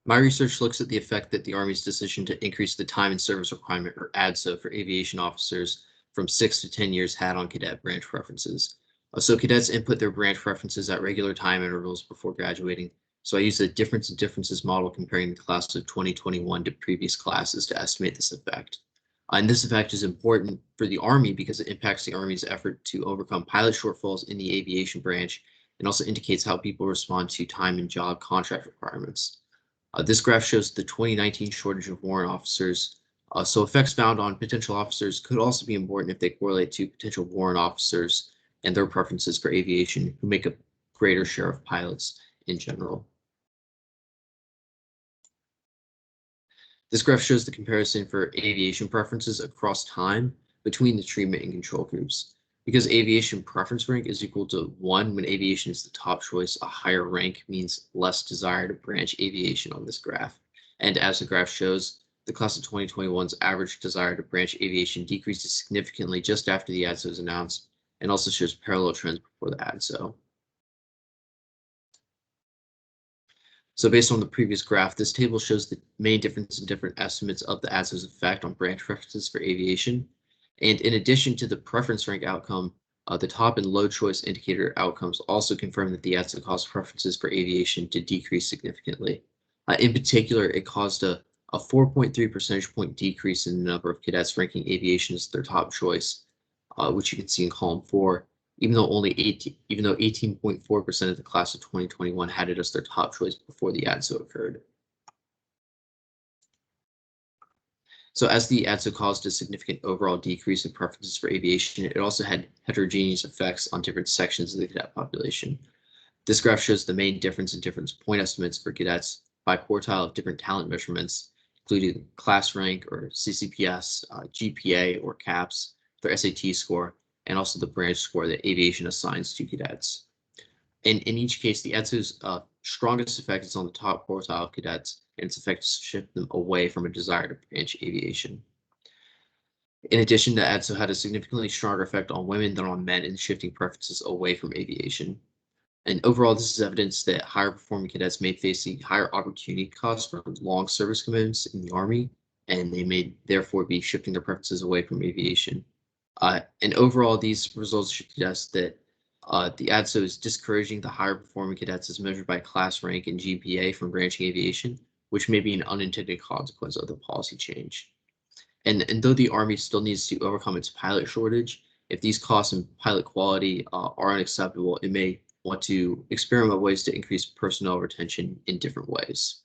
My research looks at the effect that the Army's decision to increase the time and service requirement, or ADSO, for aviation officers from 6 to 10 years had on cadet branch preferences. So cadets input their branch preferences at regular time intervals before graduating. So I used a difference in differences model comparing the class of 2021 to previous classes to estimate this effect. And this effect is important for the Army because it impacts the Army's effort to overcome pilot shortfalls in the aviation branch and also indicates how people respond to time and job contract requirements. This graph shows the 2019 shortage of warrant officers. So effects found on potential officers could also be important if they correlate to potential warrant officers and their preferences for aviation, who make a greater share of pilots in general. This graph shows the comparison for aviation preferences across time between the treatment and control groups. Because aviation preference rank is equal to 1 when aviation is the top choice, a higher rank means less desire to branch aviation on this graph. And as the graph shows, the class of 2021's average desire to branch aviation decreases significantly just after the ADSO is announced, and also shows parallel trends before the ADSO. So based on the previous graph, this table shows the main difference in different estimates of the ADSO's effect on branch preferences for aviation. And in addition to the preference rank outcome, the top and low choice indicator outcomes also confirm that the ADSO caused preferences for aviation to decrease significantly. In particular, it caused a 4.3 percentage point decrease in the number of cadets ranking aviation as their top choice, which you can see in column 4, even though 18.4% of the class of 2021 had it as their top choice before the ADSO occurred. So as the ADSO caused a significant overall decrease in preferences for aviation, it also had heterogeneous effects on different sections of the cadet population. This graph shows the main difference in difference point estimates for cadets by quartile of different talent measurements, including class rank or CCPS, GPA or CAPS, their SAT score, and also the branch score that aviation assigns to cadets. And in each case, the ADSO's strongest effect is on the top quartile cadets, and its effects shift them away from a desire to branch aviation. In addition, the ADSO had a significantly stronger effect on women than on men in shifting preferences away from aviation. And overall, this is evidence that higher performing cadets may face a higher opportunity cost from long service commitments in the Army, and they may therefore be shifting their preferences away from aviation. And overall, these results should suggest that the ADSO is discouraging the higher performing cadets as measured by class rank and GPA from branching aviation, which may be an unintended consequence of the policy change. And though the Army still needs to overcome its pilot shortage, if these costs and pilot quality are unacceptable, it may want to experiment ways to increase personnel retention in different ways.